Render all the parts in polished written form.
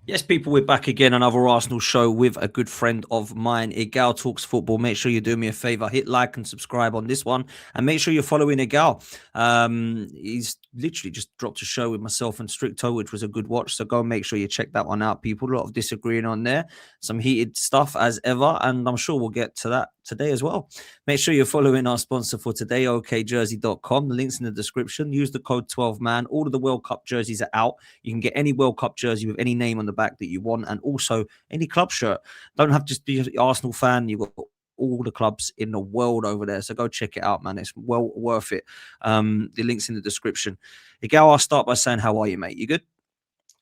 Yes, people, we're back again. Another Arsenal show with a good friend of mine. Egal talks football. Make sure you do me a favor, hit like and subscribe on this one, and make sure you're following Egal. He's literally just dropped a show with myself and Stricto, which was a good watch. So go and make sure you check that one out, people. A lot of disagreeing on there, some heated stuff as ever, and I'm sure we'll get to that today as well. Make sure you're following our sponsor for today, okjersey.com. The link's in the description. Use the code 12man. All of the World Cup jerseys are out. You can get any World Cup jersey with any name on the back that you want, and also any club shirt. Don't have to just be an Arsenal fan. You've got all the clubs in the world over there. So go check it out, man. It's well worth it. The link's in the description. Egal, I'll start by saying, how are you, mate? You good?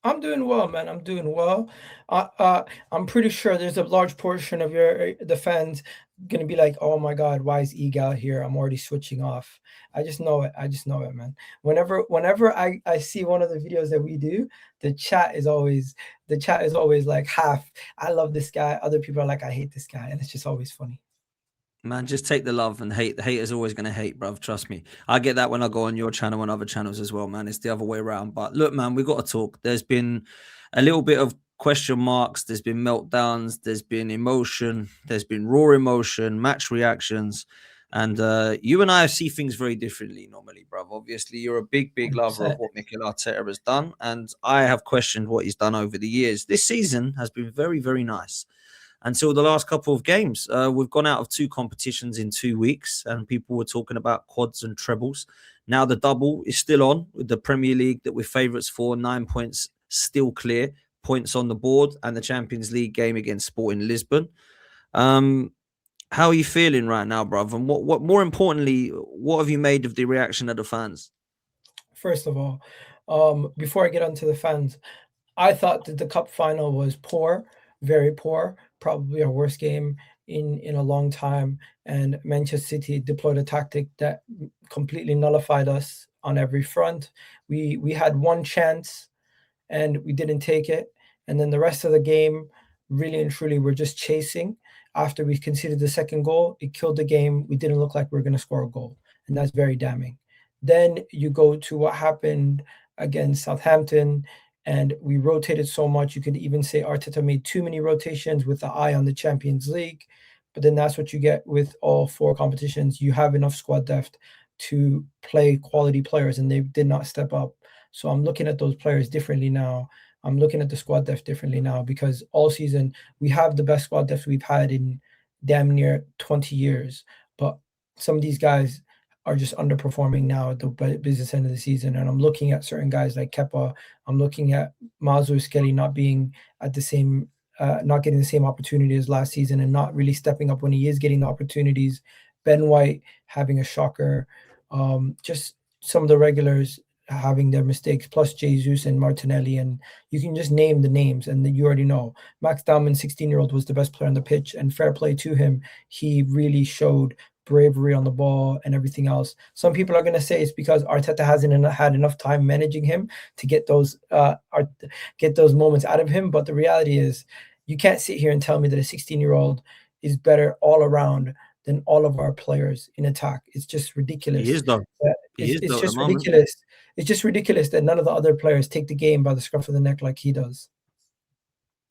I'm doing well, man. I'm doing well. I'm pretty sure there's a large portion of the fans gonna be like, "Oh my God, why is Egal here? I'm already switching off." I just know it. I just know it, man. Whenever I see one of the videos that we do, the chat is always like half. I love this guy. Other people are like, I hate this guy, and it's just always funny. Man, just take the love and hate. The hater's always going to hate, bruv. Trust me. I get that when I go on your channel and other channels as well, man. It's the other way around. But look, man, we've got to talk. There's been a little bit of question marks. There's been meltdowns. There's been emotion. There's been raw emotion, match reactions. And you and I see things very differently normally, bruv. Obviously, you're a big, big lover of 100%. what Mikel Arteta has done. And I have questioned what he's done over the years. This season has been very, very nice until the last couple of games. We've gone out of 2 competitions in 2 weeks, and people were talking about quads and trebles. Now the double is still on with the Premier League that we're favourites for, 9 points still clear, points on the board, and the Champions League game against Sporting Lisbon. Um, how are you feeling right now, bruv? And what more importantly, what have you made of the reaction of the fans? First of all, before I get onto the fans, I thought that the cup final was poor, very poor, probably our worst game in a long time. And Manchester City deployed a tactic that completely nullified us on every front. We had one chance and we didn't take it. And then the rest of the game, really and truly, we're just chasing. After we conceded the second goal, it killed the game. We didn't look like we were going to score a goal, and that's very damning. Then you go to what happened against Southampton, and we rotated so much. You could even say Arteta made too many rotations with the eye on the Champions League. But then that's what you get with all 4 competitions. You have enough squad depth to play quality players, and they did not step up. So I'm looking at those players differently now. I'm looking at the squad depth differently now because all season we have the best squad depth we've had in damn near 20 years. But some of these guys are just underperforming now at the business end of the season. And I'm looking at certain guys like Kepa. I'm looking at Mazu Skelly not being at the same, not getting the same opportunity as last season and not really stepping up when he is getting the opportunities. Ben White having a shocker. Just some of the regulars having their mistakes, plus Jesus and Martinelli, and you can just name the names, and you already know. Max Dahman, 16-year-old, was the best player on the pitch, and fair play to him. He really showed bravery on the ball and everything else. Some people are going to say it's because Arteta hasn't had enough time managing him to get those moments out of him. But the reality is, you can't sit here and tell me that a 16-year-old is better all around than all of our players in attack. It's just He ridiculous. is though. He is It's though at the just moment. ridiculous. It's just ridiculous that none of the other players take the game by the scruff of the neck like he does.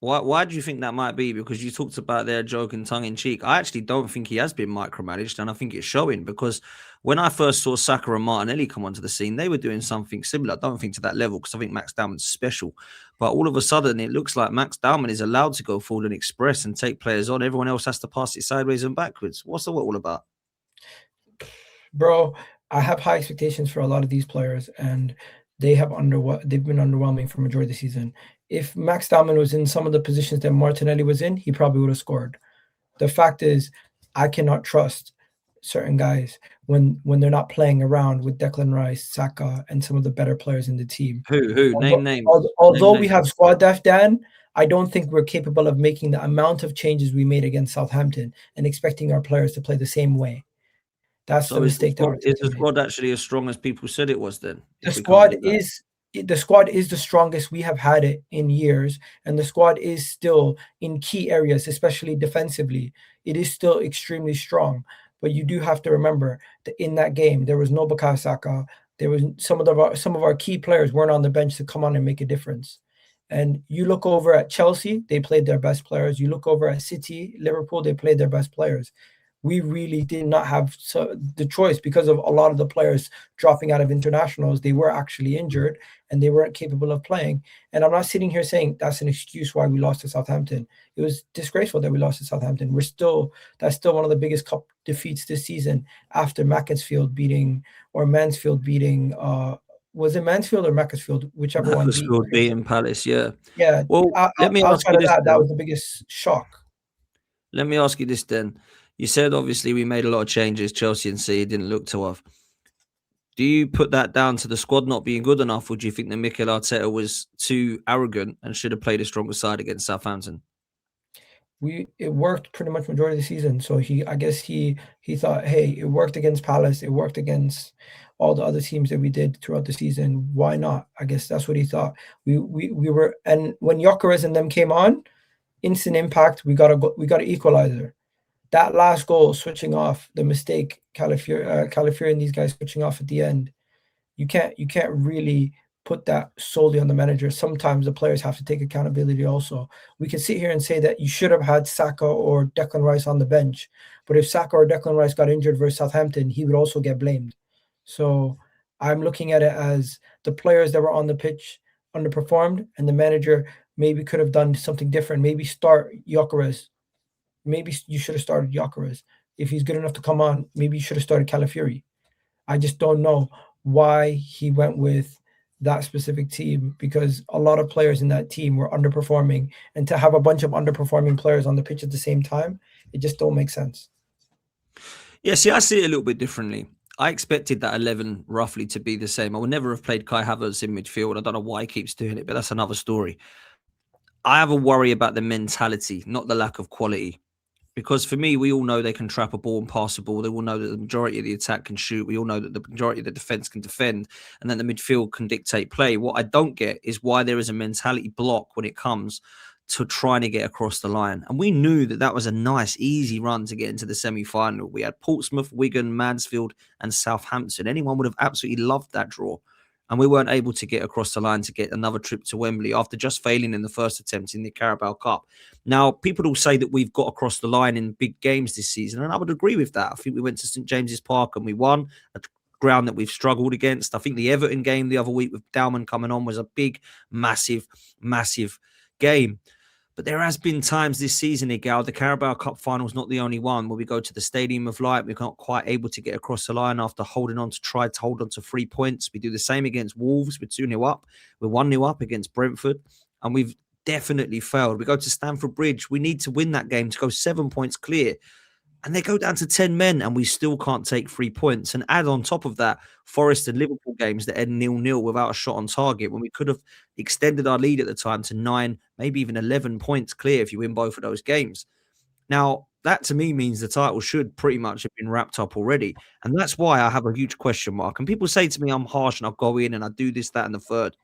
Why do you think that might be? Because you talked about their joking tongue in cheek. I actually don't think he has been micromanaged, and I think it's showing because when I first saw Saka and Martinelli come onto the scene, they were doing something similar. I don't think to that level because I think Max Dowman's special. But all of a sudden, it looks like Max Dowman is allowed to go forward and express and take players on. Everyone else has to pass it sideways and backwards. What's that all about? Bro, I have high expectations for a lot of these players, and they've been underwhelming for majority of the season. If Max Dahman was in some of the positions that Martinelli was in, he probably would have scored. The fact is, I cannot trust certain guys when they're not playing around with Declan Rice, Saka, and some of the better players in the team. Who? Name Although, names. Name although we names. have squad depth, Dan, I don't think we're capable of making the amount of changes we made against Southampton and expecting our players to play the same way. That's the So is the mistake that squad is Arteta the made. squad actually as strong as people said it was then? The If we can't squad do that. is the squad is the strongest we have had it in years, and the squad is still in key areas, especially defensively. It is still extremely strong, but you do have to remember that in that game there was no Bukayo Saka. There was some of our key players weren't on the bench to come on and make a difference. And you look over at Chelsea, they played their best players. You look over at City, Liverpool, they played their best players. We really did not have the choice because of a lot of the players dropping out of internationals. They were actually injured and they weren't capable of playing. And I'm not sitting here saying that's an excuse why we lost to Southampton. It was disgraceful that we lost to Southampton. That's still one of the biggest cup defeats this season after Macclesfield beating or Mansfield beating. Was it Mansfield or Macclesfield? Whichever one beat. Macclesfield beating Palace, yeah. Yeah. Well, let me ask Outside you of this, that, that though. was the biggest shock. Let me ask you this then. You said obviously we made a lot of changes. Chelsea and City didn't look to have. Do you put that down to the squad not being good enough, or do you think that Mikel Arteta was too arrogant and should have played a stronger side against Southampton? It worked pretty much majority of the season. So I guess he thought, hey, it worked against Palace, it worked against all the other teams that we did throughout the season. Why not? I guess that's what he thought. We were, and when Gyökeres and them came on, instant impact. We got an equalizer. That last goal, switching off the mistake, Calafiori and these guys switching off at the end. You can't really put that solely on the manager. Sometimes the players have to take accountability also. We can sit here and say that you should have had Saka or Declan Rice on the bench, but if Saka or Declan Rice got injured versus Southampton, he would also get blamed. So I'm looking at it as the players that were on the pitch underperformed, and the manager maybe could have done something different. Maybe start Gyökeres. Maybe you should have started Gyökeres. If he's good enough to come on, maybe you should have started Calafiori. I just don't know why he went with that specific team, because a lot of players in that team were underperforming, and to have a bunch of underperforming players on the pitch at the same time, it just don't make sense. Yeah, see, I see it a little bit differently. I expected that 11 roughly to be the same. I would never have played Kai Havertz in midfield. I don't know why he keeps doing it, but that's another story. I have a worry about the mentality, not the lack of quality. Because for me, we all know they can trap a ball and pass a ball. They all know that the majority of the attack can shoot. We all know that the majority of the defense can defend, and then the midfield can dictate play. What I don't get is why there is a mentality block when it comes to trying to get across the line. And we knew that that was a nice, easy run to get into the semi-final. We had Portsmouth, Wigan, Mansfield, and Southampton. Anyone would have absolutely loved that draw. And we weren't able to get across the line to get another trip to Wembley after just failing in the first attempt in the Carabao Cup. Now, people will say that we've got across the line in big games this season, and I would agree with that. I think we went to St James's Park and we won, a ground that we've struggled against. I think the Everton game the other week with Dalman coming on was a big, massive, massive game. But there has been times this season, Egal, the Carabao Cup final is not the only one where we go to the Stadium of Light. We're not quite able to get across the line after try to hold on to 3 points. We do the same against Wolves. We're 2-0 up. We're 1-0 up against Brentford. And we've definitely failed. We go to Stamford Bridge. We need to win that game to go 7 points clear. And they go down to 10 men and we still can't take 3 points. And add on top of that, Forest and Liverpool games that end 0-0 without a shot on target, when we could have extended our lead at the time to 9, maybe even 11 points clear if you win both of those games. Now, that to me means the title should pretty much have been wrapped up already. And that's why I have a huge question mark. And people say to me, I'm harsh and I'll go in and I do this, that, and the third.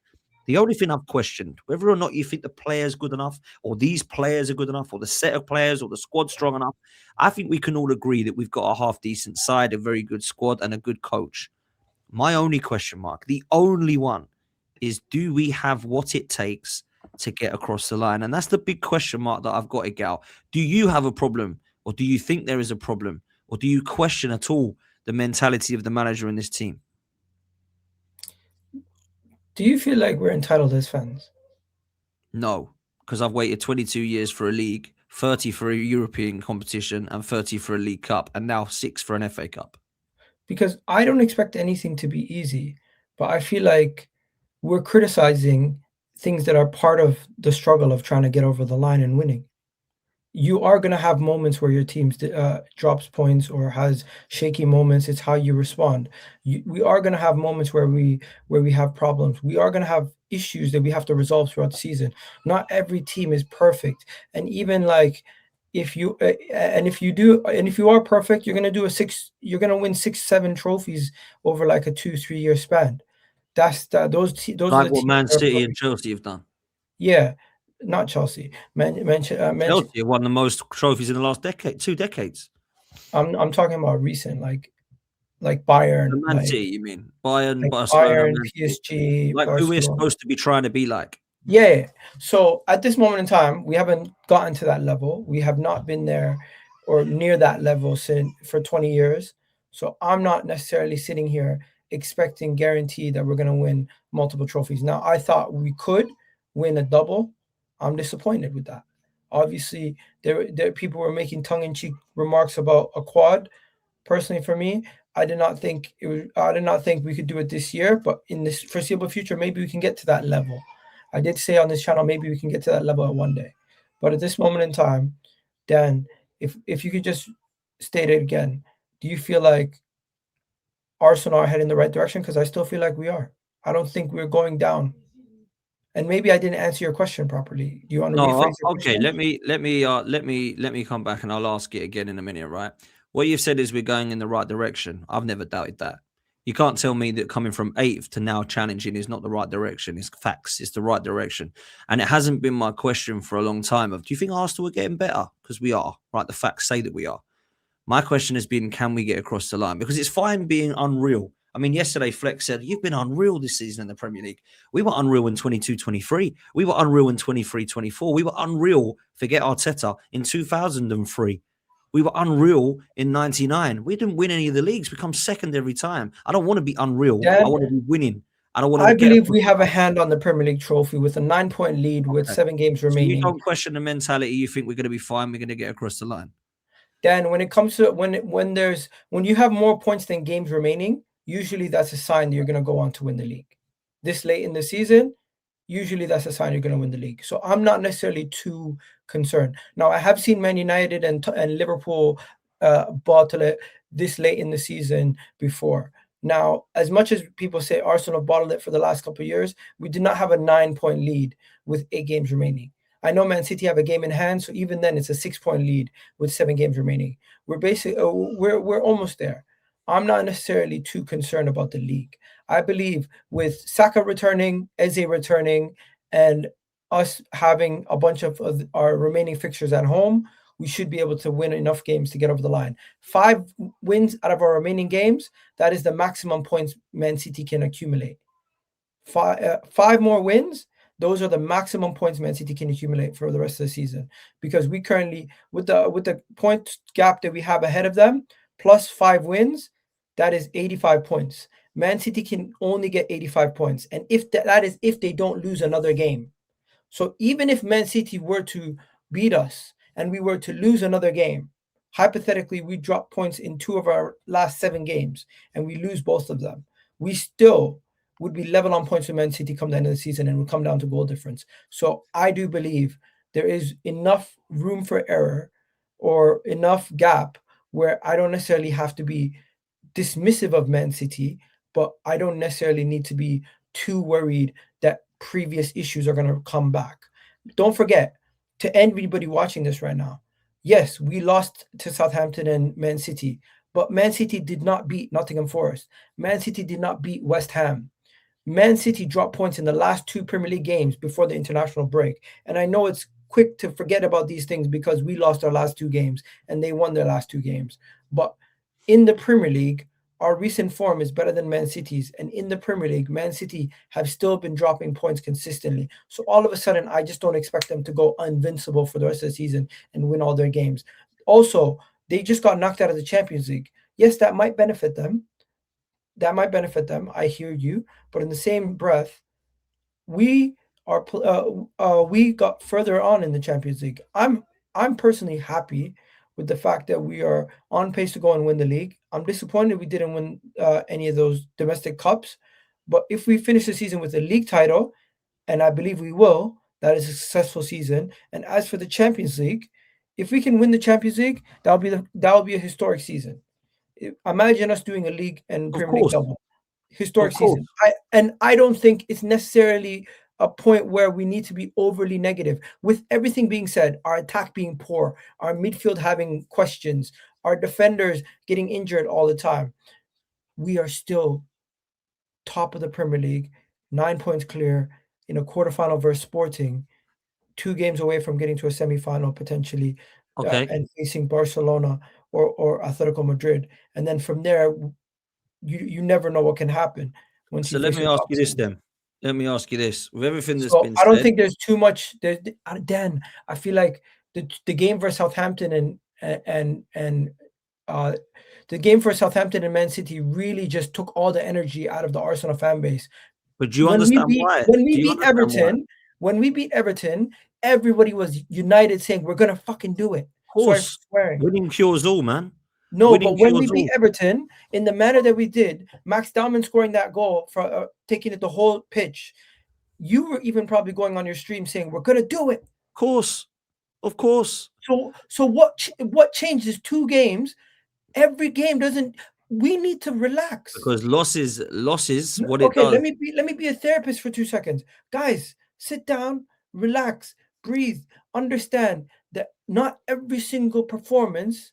The only thing I've questioned, whether or not you think the player's good enough, or these players are good enough, or the set of players, or the squad strong enough, I think we can all agree that we've got a half-decent side, a very good squad, and a good coach. My only question mark, the only one, is do we have what it takes to get across the line? And that's the big question mark that I've got, Egal. Do you have a problem, or do you think there is a problem, or do you question at all the mentality of the manager in this team? Do you feel like we're entitled as fans? No, because I've waited 22 years for a league, 30 for a European competition, and 30 for a League Cup, and now 6 for an FA Cup. Because I don't expect anything to be easy, but I feel like we're criticizing things that are part of the struggle of trying to get over the line and winning. You are going to have moments where your team drops points or has shaky moments. It's how you respond. We are going to have moments where we have problems. We are going to have issues that we have to resolve throughout the season. Not every team is perfect, and even like if you if you are perfect, you're going to you're going to win 6-7 trophies over like a 2-3 year span. Those are Like the what teams Man that are City and perfect. Chelsea have done. Yeah, not Chelsea. Chelsea have won the most trophies in the last 2 decades. I'm talking about recent, like Bayern, Man City, you mean? Bayern, like Barcelona, Bayern, Man City. PSG, Like who we're Barcelona. supposed to be trying to be like. Yeah. So at this moment in time, we haven't gotten to that level. We have not been there or near that level since for 20 years. So I'm not necessarily sitting here expecting guarantee that we're going to win multiple trophies. Now, I thought we could win a double. I'm disappointed with that. Obviously, there people were making tongue-in-cheek remarks about a quad. Personally, for me, I did not think we could do it this year, but in this foreseeable future, maybe we can get to that level. I did say on this channel maybe we can get to that level at one day. But at this moment in time, Dan, if you could just state it again, do you feel like Arsenal are heading in the right direction? Because I still feel like we are. I don't think we're going down. And maybe I didn't answer your question properly. Do you want to No, rephrase your okay. question? Let me come back and I'll ask it again in a minute, right? What you've said is we're going in the right direction. I've never doubted that. You can't tell me that coming from eighth to now challenging is not the right direction. It's facts. It's the right direction, and it hasn't been my question for a long time. Of do you think Arsenal are getting better? Because we are, right? The facts say that we are. My question has been, can we get across the line? Because it's fine being unreal. I mean, yesterday Flex said, you've been unreal this season in the Premier League. We were unreal in 22-23. We were unreal in 23-24. We were unreal, forget Arteta, in 2003. We were unreal in 99. We didn't win any of the leagues. We come second every time. I don't want to be unreal. I Dan, want to be winning. I don't want to I get believe across we the have a line. hand on the Premier League trophy with a 9 point lead with Okay. 7 games So you remaining. don't question the mentality. You think we're going to be fine. We're going to get across the line. Dan, when it comes to when you have more points than games remaining, usually that's a sign that you're going to go on to win the league. This late in the season, usually that's a sign you're going to win the league. So I'm not necessarily too concerned. Now I have seen Man United and Liverpool bottle it this late in the season before. Now, as much as people say Arsenal bottled it for the last couple of years, we did not have a 9 point lead with 8 games remaining. I know Man City have a game in hand, so even then it's a 6 point lead with 7 games remaining. We're basically we're almost there. I'm not necessarily too concerned about the league. I believe with Saka returning, Eze returning, and us having a bunch of our remaining fixtures at home, we should be able to win enough games to get over the line. 5 wins out of our remaining games, that is the maximum points Man City can accumulate. Five more wins, those are the maximum points Man City can accumulate for the rest of the season. Because we currently, with the point gap that we have ahead of them, plus 5 wins, that is 85 points. Man City can only get 85 points, and if that is if they don't lose another game. So even if Man City were to beat us and we were to lose another game, hypothetically we drop points in 2 of our last 7 games and we lose both of them, we still would be level on points with Man City come the end of the season and would come down to goal difference. So I do believe there is enough room for error or enough gap where I don't necessarily have to be dismissive of Man City, but I don't necessarily need to be too worried that previous issues are going to come back. Don't forget, to anybody watching this right now, yes, we lost to Southampton and Man City, but Man City did not beat Nottingham Forest. Man City did not beat West Ham. Man City dropped points in the last 2 Premier League games before the international break. And I know it's quick to forget about these things because we lost our last 2 games and they won their last 2 games. But in the Premier League, our recent form is better than Man City's. And in the Premier League, Man City have still been dropping points consistently. So all of a sudden, I just don't expect them to go invincible for the rest of the season and win all their games. Also, they just got knocked out of the Champions League. Yes, that might benefit them. That might benefit them. I hear you. But in the same breath, we we got further on in the Champions League. I'm personally happy with the fact that we are on pace to go and win the league. I'm disappointed we didn't win any of those domestic cups, but if we finish the season with a league title, and I believe we will, that is a successful season. And as for the Champions League, if we can win the Champions League, that'll be a historic season. Imagine us doing a league and Of Premier League course. double. Historic Of course. season. I don't think it's necessarily a point where we need to be overly negative. With everything being said, our attack being poor, our midfield having questions, our defenders getting injured all the time, we are still top of the Premier League, 9 points clear in a quarterfinal versus Sporting, 2 games away from getting to a semi-final potentially, Okay. and facing Barcelona or Atletico Madrid, and then from there, you never know what can happen once So you let face me your ask top you this teams. then. let me ask you this: with everything that's So been I don't said, think there's too much. Dan, I feel like the game for Southampton and uh, the game for Southampton and Man City really just took all the energy out of the Arsenal fan base. but do you understand why? When we Do you beat understand why? Of Everton, everybody was united saying we're gonna fucking do it. Sorry for course, swearing. winning cures all, man. No, Winning but when we cures beat all. Everton in the manner that we did, Max Dallman scoring that goal for taking it the whole pitch, you were even probably going on your stream saying we're gonna do it. Of course, of course. So what changes 2 games? Every game doesn't. We need to relax. Because losses, what it Okay, does. let me be a therapist for 2 seconds, guys. Sit down, relax, breathe, understand that not every single performance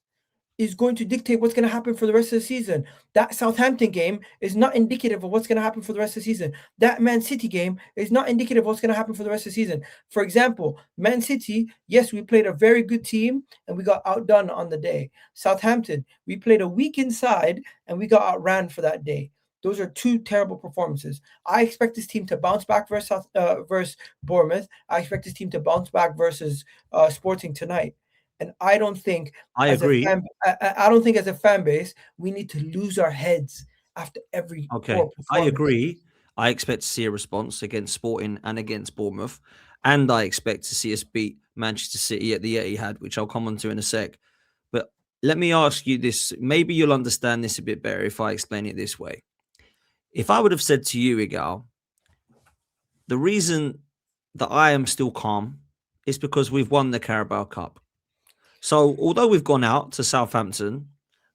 is going to dictate what's going to happen for the rest of the season. That Southampton game is not indicative of what's going to happen for the rest of the season. That Man City game is not indicative of what's going to happen for the rest of the season. For example, Man City, yes, we played a very good team and we got outdone on the day. Southampton, we played a weak inside and we got outran for that day. Those are 2 terrible performances. I expect this team to bounce back versus Bournemouth. I expect this team to bounce back versus Sporting tonight. And I don't think I agree. I don't think as a fan base we need to lose our heads after every Okay, poor I performance. agree. I expect to see a response against Sporting and against Bournemouth, and I expect to see us beat Manchester City at the Etihad, which I'll come on to in a sec. But let me ask you this: maybe you'll understand this a bit better if I explain it this way. If I would have said to you, Egal, the reason that I am still calm is because we've won the Carabao Cup. So although we've gone out to Southampton,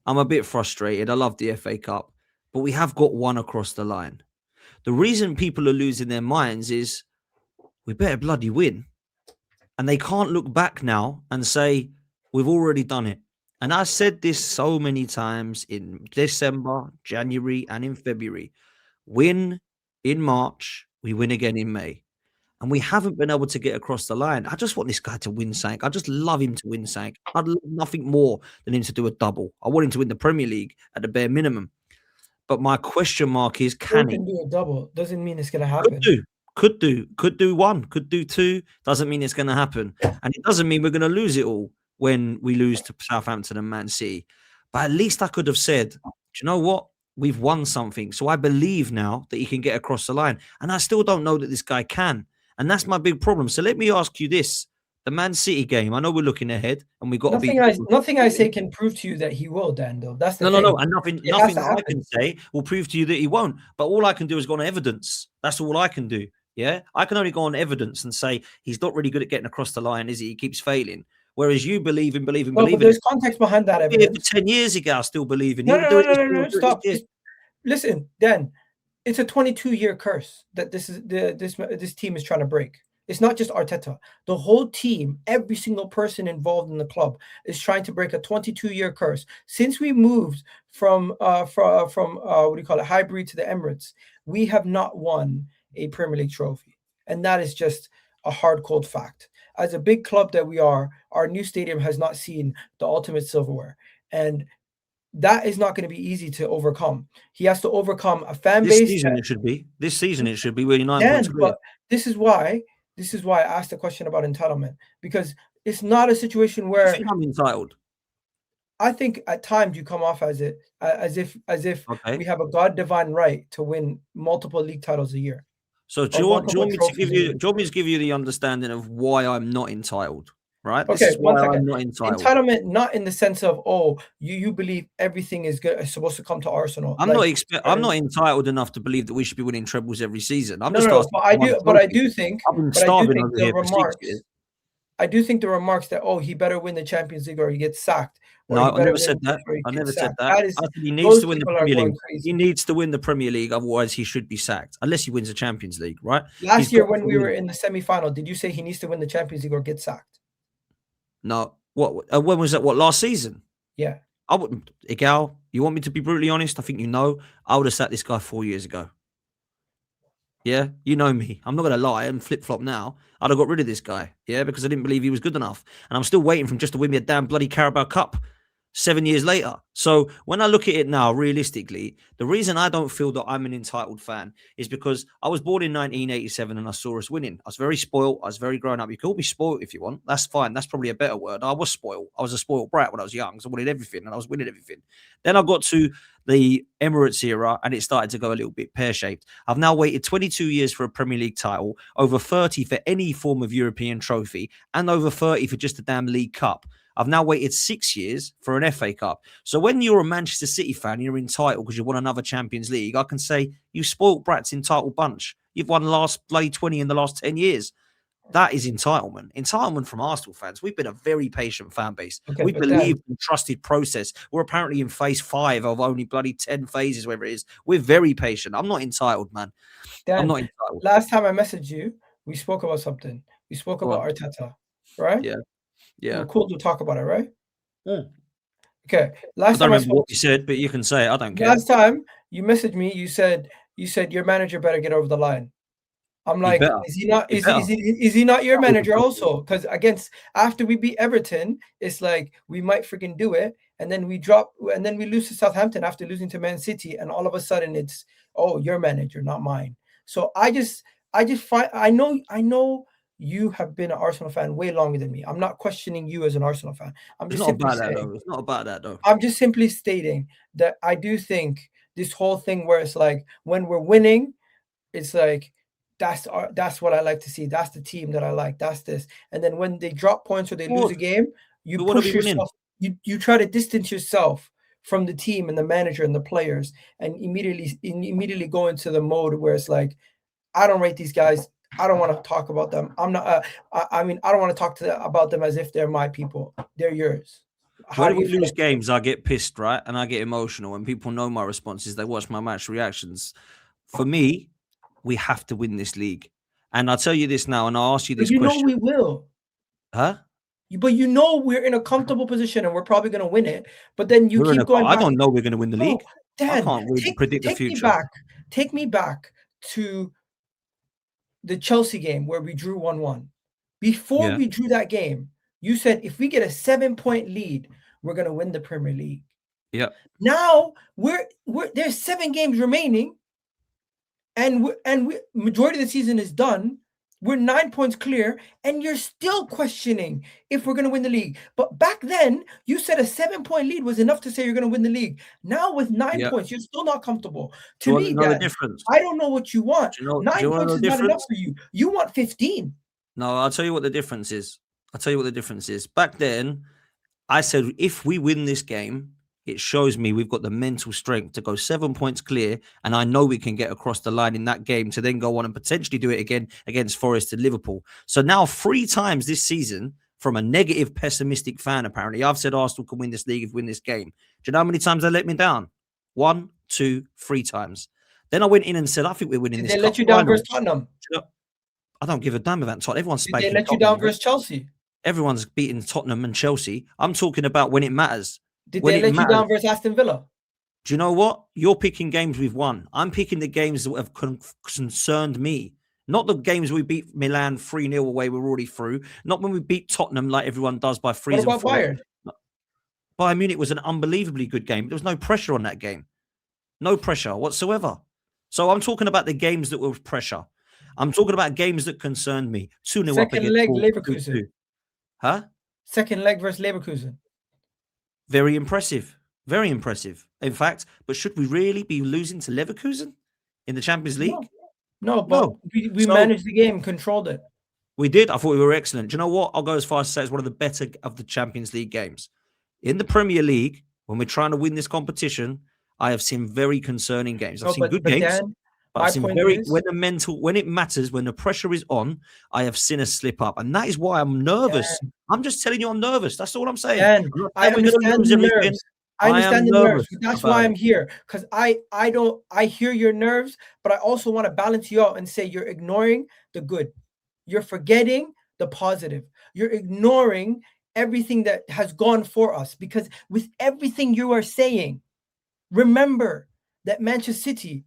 I'm a bit frustrated. I love the FA Cup, but we have got one across the line. The reason people are losing their minds is we better bloody win. And they can't look back now and say, we've already done it. And I said this so many times in December, January, and in February. Win in March, we win again in May. And we haven't been able to get across the line. I just want this guy to win something. I just love him to win something. I'd love nothing more than him to do a double. I want him to win the Premier League at the bare minimum. But my question mark is, Who can he? can do a double doesn't mean it's going to Could happen. do, could do one, could do two. Doesn't mean it's going to happen, and it doesn't mean we're going to lose it all when we lose to Southampton and Man City. But at least I could have said, do you know what? We've won something, so I believe now that he can get across the line, and I still don't know that this guy can, and that's my big problem. So let me ask you this: the Man City game. I know we're looking ahead, and we've got to beat. Nothing I say can prove to you that he will, Dan. Though that's the No, thing. and nothing, It has nothing to that I happen. can say will prove to you that he won't. But all I can do is go on evidence. That's all I can do. Yeah, I can only go on evidence and say he's not really good at getting across the line, is he? He keeps failing. Whereas you believe in. Well, but there's context behind that Here for evidence. 10 years ago, still believing. No, He'll no, do no, it no, this no, year. no, He'll no. do it this Stop. year. Just listen, Dan. It's a 22-year curse that this team is trying to break. It's not just Arteta. The whole team, every single person involved in the club is trying to break a 22-year curse. Since we moved from what do you call it, Highbury to the Emirates, we have not won a Premier League trophy, and that is just a hard cold fact. As a big club that we are, our new stadium has not seen the ultimate silverware, and that is not going to be easy to overcome. He has to overcome a fan This base season that it should be. This season it should be. We're 9 points Dan, clear. but this is why I asked the question about entitlement, because it's not a situation I where think I'm entitled. I think at times you come off as if Okay. we have a God divine right to win multiple league titles a year. So do Or you want multiple me to trophies give a you? year. Do you want me to give you the understanding of why I'm not entitled? Right. This Okay, is one why second. I'm not entitled. Entitlement, not in the sense of you believe everything is supposed to come to Arsenal. I'm not entitled enough to believe that we should be winning trebles every season. I'm No, just no, asking for one but trophy. I've been starving over the here for 6 years. remarks. I do think the remarks that he better win the Champions League or he gets sacked, or No, he I better never win said this that. or he I never gets said sacked. that. That is, I said he needs those to win the people are Premier going League. crazy. He needs to win the Premier League, otherwise he should be sacked. Unless he wins the Champions League, right? Last year when we were in the semi-final, did you say he needs to win the Champions League or get sacked? No. What? When was that? What, last season? Yeah. I wouldn't. Egal, you want me to be brutally honest? I think you know. I would have sacked this guy 4 years ago. Yeah, you know me. I'm not going to lie and flip flop now. I'd have got rid of this guy. Yeah, because I didn't believe he was good enough. And I'm still waiting for him just to win me a damn bloody Carabao Cup. 7 years later. So when I look at it now, realistically, the reason I don't feel that I'm an entitled fan is because I was born in 1987 and I saw us winning. I was very spoiled. I was very grown up. You call me spoiled if you want. That's fine. That's probably a better word. I was spoiled. I was a spoiled brat when I was young. So I wanted everything and I was winning everything. Then I got to the Emirates era and it started to go a little bit pear-shaped. I've now waited 22 years for a Premier League title, over 30 for any form of European trophy, and over 30 for just a damn League Cup. I've now waited 6 years for an FA Cup. So when you're a Manchester City fan, you're entitled because you won another Champions League. I can say, you spoilt brats, entitled bunch. You've won the last bloody 20 in the last 10 years. That is entitlement. Entitlement from Arsenal fans. We've been a very patient fan base. Okay, We but Dan, believe in trusted process. We're apparently in phase 5 of only bloody 10 phases, whatever it is. We're very patient. I'm not entitled, man. I'm Dan, not entitled. last time I messaged you, we spoke about something. We spoke Go about on. Arteta, right? Yeah. We Yeah. were cool to talk about it, right? Mm. Okay. I Last don't time I remember spoke what you said, but you can say it. I don't care. last time you messaged me, you said your manager better get over the line. I'm He like, better. is he not? He Is better. he not your That was manager the also? Because after we beat Everton, it's like we might freaking do it, and then we drop, and then we lose to Southampton after losing to Man City, and all of a sudden it's, oh, your manager, not mine. So I just find, I know you have been an Arsenal fan way longer than me. I'm not questioning you as an Arsenal fan. I'm It's just not simply about that saying, though. It's not about that though. I'm just simply stating that I do think this whole thing where it's like when we're winning, it's like that's what I like to see. That's the team that I like. That's this. And then when they drop points or they lose a What? game, you We want to push be winning. yourself. You try to distance yourself from the team and the manager and the players, and immediately go into the mode where it's like, I don't rate these guys. I don't want to talk about them. I'm not. I mean, I don't want to talk about them as if they're my people. They're yours. How When do we you feel? lose games, I get pissed, right? And I get emotional. And people know my responses. They watch my match reactions. For me, we have to win this league. And I'll tell you this now, and I'll ask you But this you know question. we will. Huh? But you know we're in a comfortable position and we're probably going to win it. But then you We're in keep going I back. don't know we're going to win the No, league. I Dan, can't really predict the take me future. back. Take me back to the Chelsea game where we drew 1-1. Before Yeah. we drew that game, you said if we get a 7-point lead, we're going to win the Premier League. Yeah. Now there's 7 games remaining, and majority of the season is done. We're 9 points clear, and you're still questioning if we're going to win the league. But back then, you said a 7-point lead was enough to say you're going to win the league. Now with 9 points, you're still not comfortable. Do To you want me, to know the Dad, difference? I don't know what you want. Do you 9 want to points know is the not enough difference? for you. You want 15. No, I'll tell you what the difference is. Back then, I said, if we win this game, it shows me we've got the mental strength to go 7 points clear. And I know we can get across the line in that game to then go on and potentially do it again against Forest and Liverpool. So now 3 times this season, from a negative, pessimistic fan, apparently, I've said Arsenal can win this league if we win this game. Do you know how many times they let me down? 1, 2, 3 times. Then I went in and said, I think we're winning Did this they cup let you down final. versus Tottenham? I don't give a damn about Tottenham. Everyone's Did they spanking let you Tottenham. down versus Chelsea? Everyone's beating Tottenham and Chelsea. I'm talking about when it matters. Did When they it let you matters. down versus Aston Villa? Do you know what? You're picking games we've won. I'm picking the games that have concerned me. Not the games we beat Milan 3-0 away, we're already through. Not when we beat Tottenham like everyone does by 3 What and about 4. Bayern? Bayern Munich was an unbelievably good game. There was no pressure on that game. No pressure whatsoever. So I'm talking about the games that were pressure. I'm talking about games that concerned me. 2-0 up Second against leg, Wolves, Leverkusen. 2-2. Huh? Second leg versus Leverkusen. Very impressive. Very impressive. In fact, but should we really be losing to Leverkusen in the Champions League? No, but No. we managed the game, controlled it. We did. I thought we were excellent. Do you know what? I'll go as far as to say it's one of the better of the Champions League games. In the Premier League, when we're trying to win this competition, I have seen very concerning games. I've seen good games, Dan, but I've seen when it matters, when the pressure is on, I have seen a slip up. And that is why I'm nervous. Dan, I'm just telling you I'm nervous. That's all I'm saying. Dan, I'm not I saying we're going to understand lose the everything. nerves. I understand the nerves. That's about why it. I'm here. Because I hear your nerves, but I also want to balance you out and say you're ignoring the good. You're forgetting the positive. You're ignoring everything that has gone for us. Because with everything you are saying, remember that Manchester City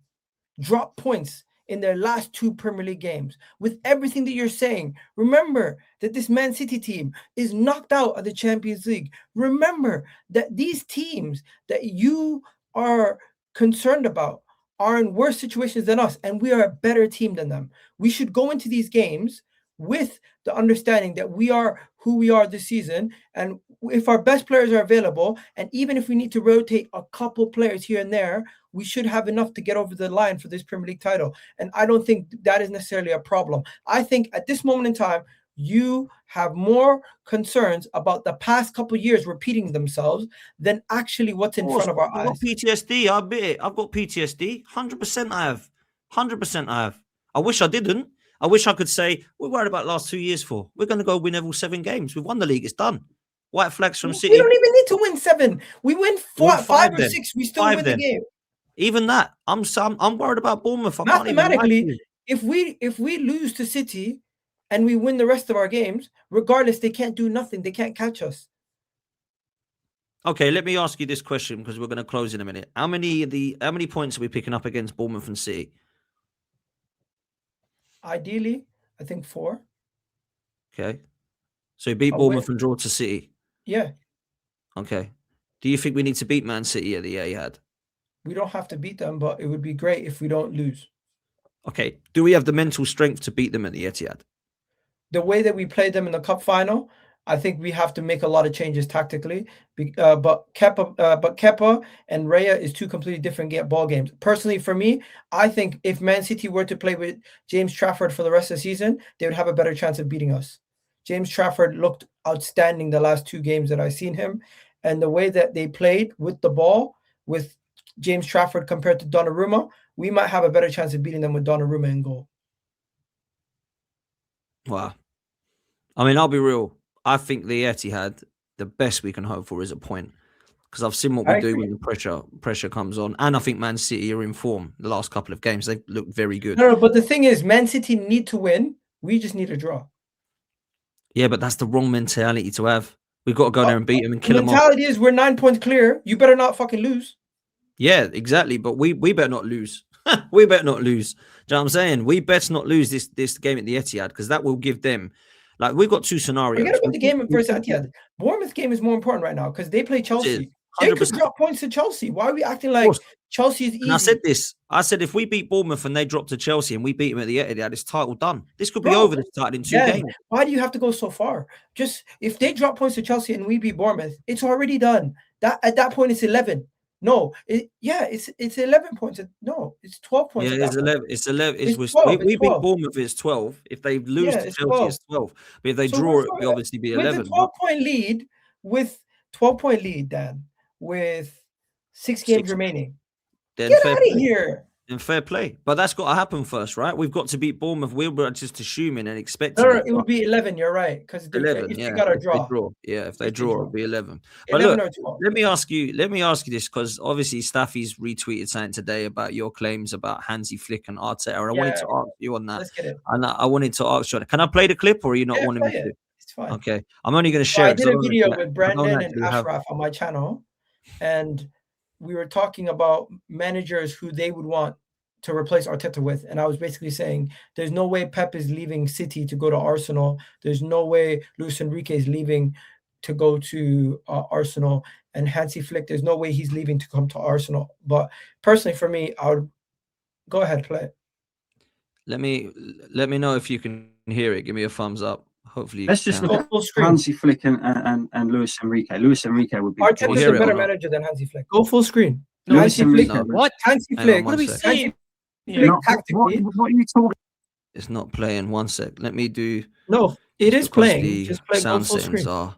dropped points in their last 2 Premier League games. With everything that you're saying, remember that this Man City team is knocked out of the Champions League. Remember that these teams that you are concerned about are in worse situations than us, and we are a better team than them. We should go into these games with the understanding that we are who we are this season, and if our best players are available, and even if we need to rotate a couple players here and there, we should have enough to get over the line for this Premier League title. And I don't think that is necessarily a problem. I think at this moment in time, you have more concerns about the past couple years repeating themselves than actually what's in front of our I've got eyes. PTSD. I admit it. I've got PTSD. 100% I have. 100% I have. I wish I didn't. I wish I could say, we're worried about last 2 years for. We're going to go win all 7 games. We've won the league. It's done. White flags from We City. don't even need to win 7. We win 4, 5 or then. 6. We still 5 win then. the game. Even that. I'm worried about Bournemouth. I can't even Mathematically, if we lose to City and we win the rest of our games, regardless, they can't do nothing. They can't catch us. Okay, let me ask you this question because we're going to close in a minute. How many points are we picking up against Bournemouth and City? Ideally, I think 4. Okay. So you beat Bournemouth and draw to City? Yeah. Okay. Do you think we need to beat Man City at the Etihad? We don't have to beat them, but it would be great if we don't lose. Okay. Do we have the mental strength to beat them at the Etihad? The way that we played them in the cup final, I think we have to make a lot of changes tactically. But Kepa and Raya is 2 completely different ball games. Personally, for me, I think if Man City were to play with James Trafford for the rest of the season, they would have a better chance of beating us. James Trafford looked outstanding the last 2 games that I've seen him. And the way that they played with the ball, with James Trafford compared to Donnarumma, we might have a better chance of beating them with Donnarumma in goal. Wow. I mean, I'll be real. I think the Etihad, the best we can hope for is a point. Because I've seen what we do when the pressure comes on. And I think Man City are in form the last couple of games. They've looked very good. No, but the thing is, Man City need to win. We just need a draw. Yeah, but that's the wrong mentality to have. We've got to go there and beat them and kill them off. The mentality is we're 9 points clear. You better not fucking lose. Yeah, exactly. But we better not lose. We better not lose. Do you know what I'm saying? We better not lose this game at the Etihad because that will give them... Like, we've got 2 scenarios. Forget about the game versus Etihad. Bournemouth game is more important right now because they play Chelsea. They could drop points to Chelsea. Why are we acting like Chelsea is easy? And I said this. I said if we beat Bournemouth and they drop to Chelsea and we beat them at the Etihad, it's title done. This could be over this title in 2 games. Why do you have to go so far? Just if they drop points to Chelsea and we beat Bournemouth, it's already done. At that point, it's 11. No, it's 11 points. No, it's 12 points. Yeah, it's 11. It's 11. We beat Bournemouth, it's 12. If they lose to Chelsea, it's 12. But if they draw, it will obviously be 11. With a 12-point lead, Dan, with 6 games remaining. Then get out of here. And fair play. But that's got to happen first, right? We've got to beat Bournemouth. We were just assuming and expecting. No, it would be 11. You're right. Because 11, if they got a draw. If they draw, it'll be 11. But 11 look, or 12. let me ask you this, because obviously Staffy's retweeted something today about your claims about Hansi Flick and Arteta. And I wanted to ask you on that. Let's get it. And I wanted to ask you, can I play the clip or are you not wanting me to? It's fine. Okay. I'm only going to share it. I did a video with Brandon and Ashraf on my channel. And we were talking about managers who they would want to replace Arteta with. And I was basically saying, there's no way Pep is leaving City to go to Arsenal. There's no way Luis Enrique is leaving to go to Arsenal. And Hansi Flick, there's no way he's leaving to come to Arsenal. But personally, for me, I would go ahead, play it. Let me know if you can hear it. Give me a thumbs up. Hopefully, let's just look at Hansi Flick and Luis Enrique. Luis Enrique would be. Arteta's a better manager than Hansi Flick. Go full screen. No, Hansi Flick. What? Hansi Flick. What are we saying? What are you talking? It's not playing. 1 sec. Let me do. No, it is playing. The just play sound full settings screen. are.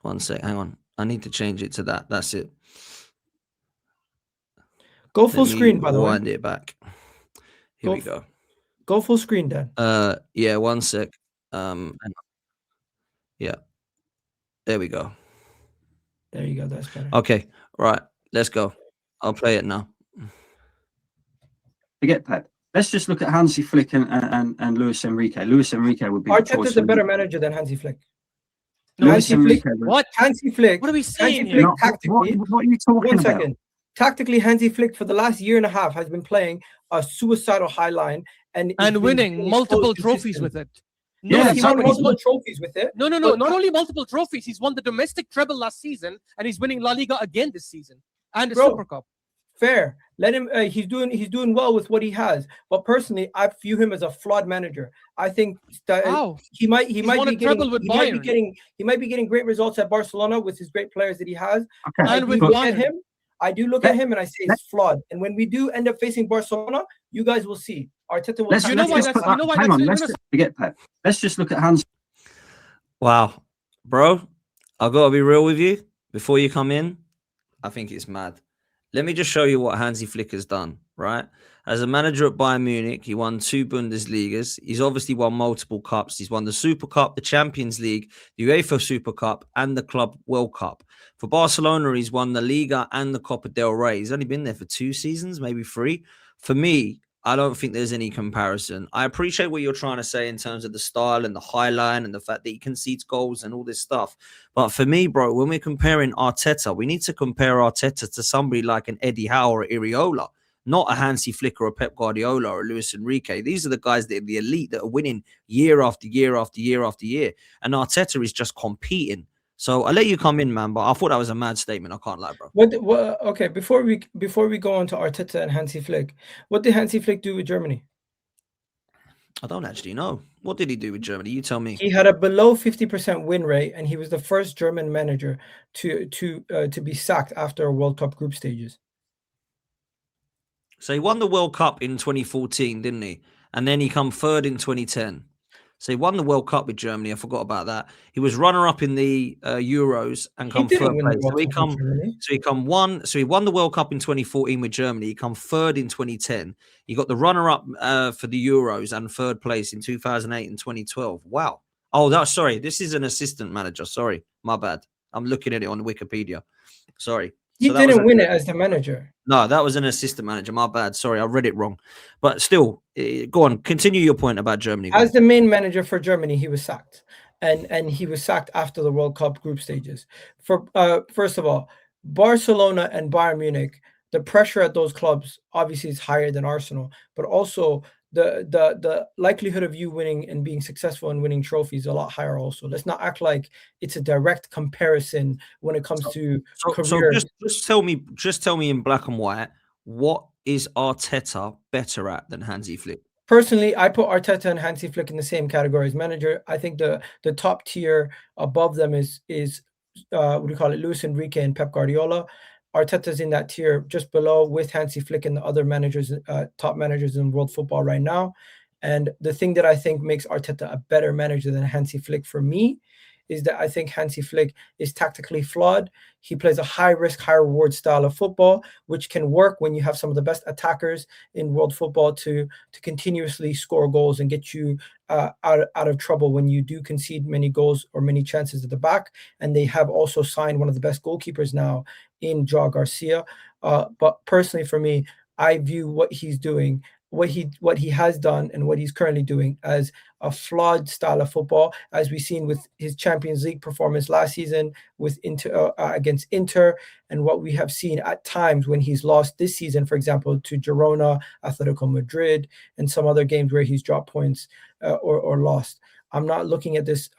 1 sec. Hang on. I need to change it to that. That's it. Go full screen, by the way. Wind it back. Here we go. Go full screen, Dan. Yeah. 1 sec. Yeah. There we go. There you go. That's better. Okay. Right. Let's go. I'll play it now. Forget Pep. Let's just look at Hansi Flick and Luis Enrique. Luis Enrique would be. Arteta's a better manager than Hansi Flick. No, Lewis Hansi Flick. Enrique. What? Hansi Flick. What are we Hansi saying Flick here? tactically. What are you talking One about? second. Tactically, Hansi Flick for the last year and a half has been playing a suicidal high line and winning multiple trophies with it. Yes, he won exactly. multiple trophies with it. No. but Not only multiple trophies, he's won the domestic treble last season, and he's winning La Liga again this season, and the Super Cup. Fair. Let him. He's doing well with what he has. But personally, I view him as a flawed manager. I think that he might be getting great results at Barcelona with his great players that he has. Okay. I do look at him and I say it's flawed. And when we do end up facing Barcelona, you guys will see. Arteta will. Let's just look at Hans. Wow, bro, I gotta be real with you. Before you come in, I think it's mad. Let me just show you what Hansi Flick has done, right? As a manager at Bayern Munich, he won 2 Bundesligas. He's obviously won multiple cups. He's won the Super Cup, the Champions League, the UEFA Super Cup, and the Club World Cup. For Barcelona, he's won the Liga and the Copa del Rey. He's only been there for 2 seasons, maybe 3. For me, I don't think there's any comparison. I appreciate what you're trying to say in terms of the style and the high line and the fact that he concedes goals and all this stuff. But for me, bro, when we're comparing Arteta, we need to compare Arteta to somebody like an Eddie Howe or Iriola, not a Hansi Flick or a Pep Guardiola or a Luis Enrique. These are the guys that are the elite that are winning year after year after year after year. And Arteta is just competing. So I'll let you come in, man. But I thought that was a mad statement. I can't lie, bro. Okay, before we go on to Arteta and Hansi Flick, what did Hansi Flick do with Germany? I don't actually know. What did he do with Germany? You tell me. He had a below 50% win rate, and he was the first German manager to be sacked after a World Cup group stages. So he won the World Cup in 2014, didn't he? And then he come third in 2010. So he won the World Cup with Germany. I forgot about that. He was runner-up in the Euros and come third place. So he won the World Cup in 2014 with Germany. He come third in 2010. He got the runner-up for the Euros and third place in 2008 and 2012. Wow. Oh, sorry. This is an assistant manager. Sorry, my bad. I'm looking at it on Wikipedia. Sorry. He didn't win it as the manager. No, that was an assistant manager. My bad. Sorry, I read it wrong. But still, go on. Continue your point about Germany. As the main manager for Germany, he was sacked. And he was sacked after the World Cup group stages. First of all, Barcelona and Bayern Munich, the pressure at those clubs obviously is higher than Arsenal, but also the likelihood of you winning and being successful and winning trophies is a lot higher also. Let's not act like it's a direct comparison when it comes to career. So just tell me in black and white, what is Arteta better at than Hansi Flick? Personally, I put Arteta and Hansi Flick in the same category as manager. I think the top tier above them is what do you call it, Luis Enrique and Pep Guardiola. Arteta's in that tier just below with Hansi Flick and the other managers, top managers in world football right now. And the thing that I think makes Arteta a better manager than Hansi Flick for me is that I think Hansi Flick is tactically flawed. He plays a high-risk, high-reward style of football, which can work when you have some of the best attackers in world football to continuously score goals and get you out of trouble when you do concede many goals or many chances at the back. And they have also signed one of the best goalkeepers now in Joao Garcia. But personally, for me, I view what he's doing, what he has done and what he's currently doing as a flawed style of football, as we've seen with his Champions League performance last season with against Inter, and what we have seen at times when he's lost this season, for example, to Girona, Atletico Madrid, and some other games where he's dropped points or lost. I'm not looking at this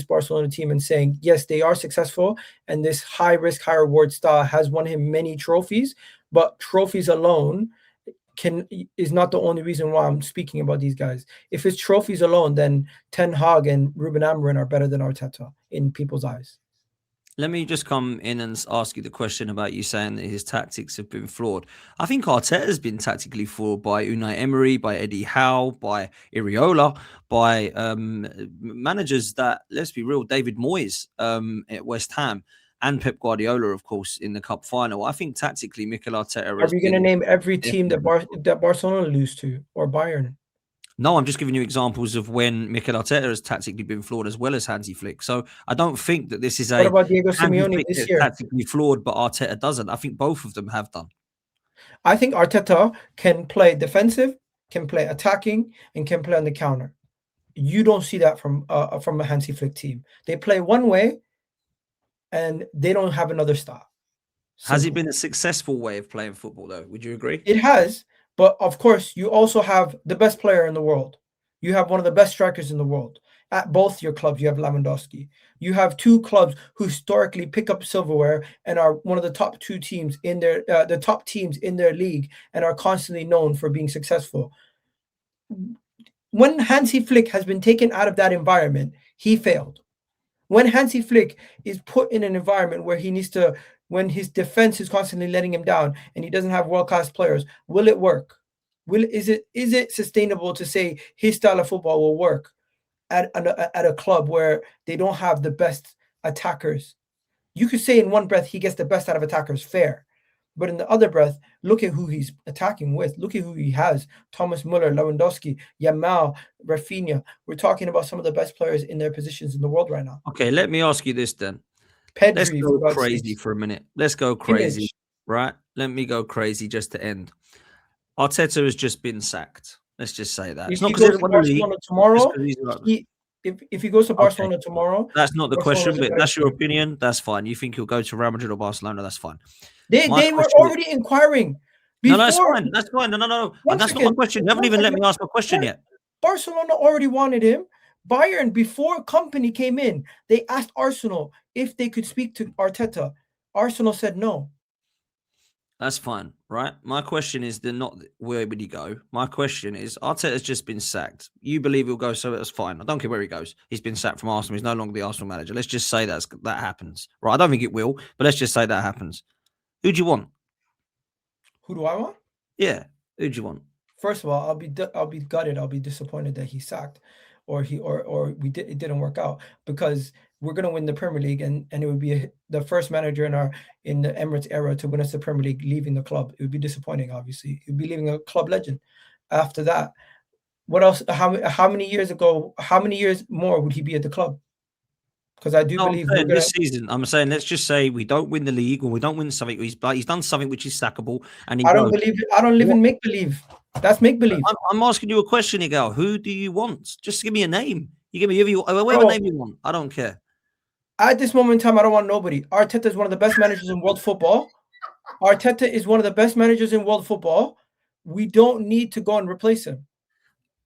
Barcelona team and saying, yes, they are successful, and this high risk, high reward style has won him many trophies, but trophies alone is not the only reason why I'm speaking about these guys. If it's trophies alone, then Ten Hag and Ruben Amorim are better than Arteta in people's eyes. Let me just come in and ask you the question about you saying that his tactics have been flawed. I think Arteta has been tactically flawed by Unai Emery, by Eddie Howe, by Iriola, by managers that, let's be real, David Moyes at West Ham, and Pep Guardiola, of course, in the cup final. I think tactically, Mikel Arteta. Are we going to name every team that Barcelona lose to, or Bayern? No, I'm just giving you examples of when Mikel Arteta has tactically been flawed as well as Hansi Flick. So I don't think that this is What about Diego Simeone this year? Tactically flawed, but Arteta doesn't. I think both of them have done. I think Arteta can play defensive, can play attacking, and can play on the counter. You don't see that from a Hansi Flick team. They play one way, and they don't have another style. Has it Simple. been a successful way of playing football, though? Would you agree? It has, but of course, you also have the best player in the world. You have one of the best strikers in the world. At both your clubs, you have Lewandowski. You have two clubs who historically pick up silverware and are one of the top two teams in the top teams in their league, and are constantly known for being successful. When Hansi Flick has been taken out of that environment, he failed. When Hansi Flick is put in an environment where he needs to, when his defense is constantly letting him down and he doesn't have world-class players, will it work? Is it sustainable to say his style of football will work at a club where they don't have the best attackers? You could say in one breath he gets the best out of attackers, fair. But in the other breath, look at who he's attacking with. Look at who he has. Thomas Muller, Lewandowski, Yamal, Rafinha. We're talking about some of the best players in their positions in the world right now. Okay, let me ask you this then. Pedri, Let's go crazy for a minute. Let's go crazy, Image. right? Let me go crazy just to end. Arteta has just been sacked. Let's just say that. If he goes to Barcelona tomorrow, if he goes to Barcelona tomorrow, that's not the question, Barcelona's a but better that's your team. opinion. That's fine. You think he'll go to Real Madrid or Barcelona? That's fine. They were already inquiring. No, that's fine. That's fine. No. That's not my question. You haven't even let me ask my question yet. Barcelona already wanted him. Bayern, before Company came in, they asked Arsenal if they could speak to Arteta. Arsenal said no. That's fine, right? My question is not where would he go. My question is Arteta's just been sacked. You believe he'll go, so that's fine. I don't care where he goes. He's been sacked from Arsenal. He's no longer the Arsenal manager. Let's just say that happens, right? I don't think it will, but let's just say that happens. Who do you want? Who do I want? Yeah, who do you want? First of all, I'll be gutted. I'll be disappointed that he sacked, or it didn't work out, because we're going to win the Premier League, and it would be the first manager in the Emirates era to win us the Premier League leaving the club. It would be disappointing, obviously. It would be leaving a club legend. After that, what else? How many years ago? How many years more would he be at the club? Because I do believe this season, I'm saying, let's just say we don't win the league or we don't win something. He's done something which is sackable, and I don't believe it. I don't live in make believe. That's make believe. I'm asking you a question, Egal. Who do you want? Just give me a name. You give me whatever name you want. I don't care. At this moment in time, I don't want nobody. Arteta is one of the best managers in world football. Arteta is one of the best managers in world football. We don't need to go and replace him.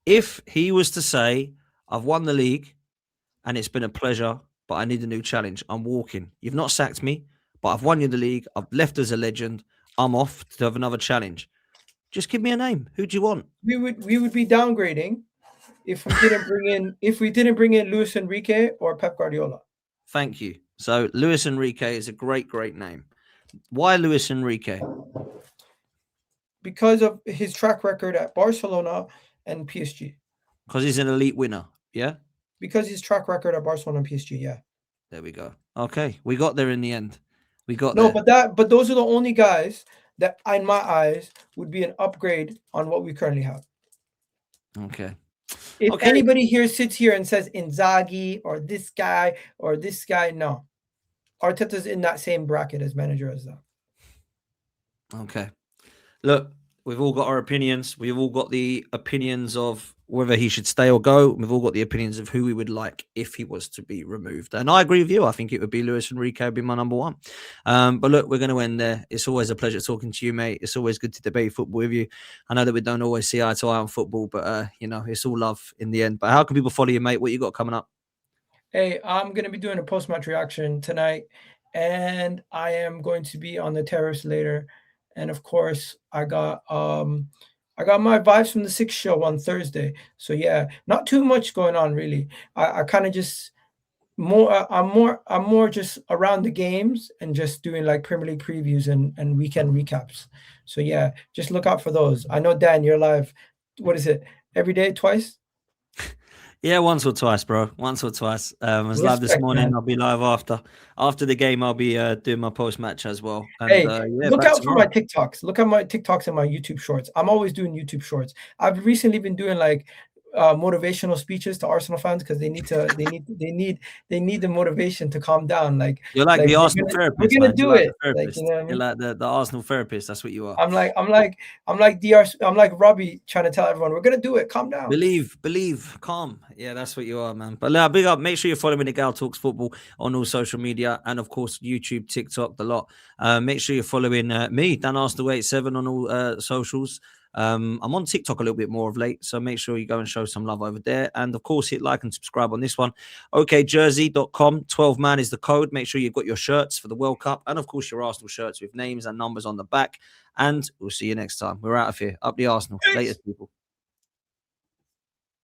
If he was to say, I've won the league and it's been a pleasure, but I need a new challenge, I'm walking. You've not sacked me, but I've won you the league. I've left as a legend. I'm off to have another challenge. Just give me a name. Who do you want? We would be downgrading if we didn't bring in Luis Enrique or Pep Guardiola. Thank you. So Luis Enrique is a great name. Why Luis Enrique? Because of his track record at Barcelona and PSG. Because he's an elite winner, yeah? Because his track record at Barcelona and PSG, yeah. There we go. Okay, we got there in the end. We got there. No, but those are the only guys that, in my eyes, would be an upgrade on what we currently have. Okay. If anybody here sits here and says Inzaghi or this guy, no. Arteta's in that same bracket as manager as that. Okay. Look, we've all got our opinions. We've all got the opinions of whether he should stay or go. We've all got the opinions of who we would like if he was to be removed. And I agree with you. I think it would be Luis Enrique would be my number one. But look, we're going to end there. It's always a pleasure talking to you, mate. It's always good to debate football with you. I know that we don't always see eye to eye on football, but, it's all love in the end. But how can people follow you, mate? What you got coming up? Hey, I'm going to be doing a post-match reaction tonight, and I am going to be on the terrace later. And of course, I got my Vibes from the Six show on Thursday. So yeah, not too much going on really. I kind of just I'm more just around the games and just doing like Premier League previews and weekend recaps. So yeah, just look out for those. I know, Dan, you're live. What is it? Every day, twice? Yeah, once or twice, bro. Once or twice. I was live this morning. Man. I'll be live after the game. I'll be doing my post match as well. And, look out for my TikToks. Look at my TikToks and my YouTube shorts. I'm always doing YouTube shorts. I've recently been doing like motivational speeches to Arsenal fans because they need the motivation to calm down. Like You're like the Arsenal we're therapist, gonna man. do You're like it. the Like, you therapist. know what I You're mean? like the Arsenal therapist. That's what you are. I'm like Robbie trying to tell everyone we're gonna do it. Calm down. Believe, calm. Yeah, that's what you are, man. But big up. Make sure you're following Egal Talks Football on all social media and, of course, YouTube, TikTok, the lot. Make sure you're following me, Dan Arsenal87, on all socials. I'm on TikTok a little bit more of late, so make sure you go and show some love over there. And, of course, hit like and subscribe on this one. OKJersey.com, 12 man is the code. Make sure you've got your shirts for the World Cup and, of course, your Arsenal shirts with names and numbers on the back. And we'll see you next time. We're out of here. Up the Arsenal. Later, people.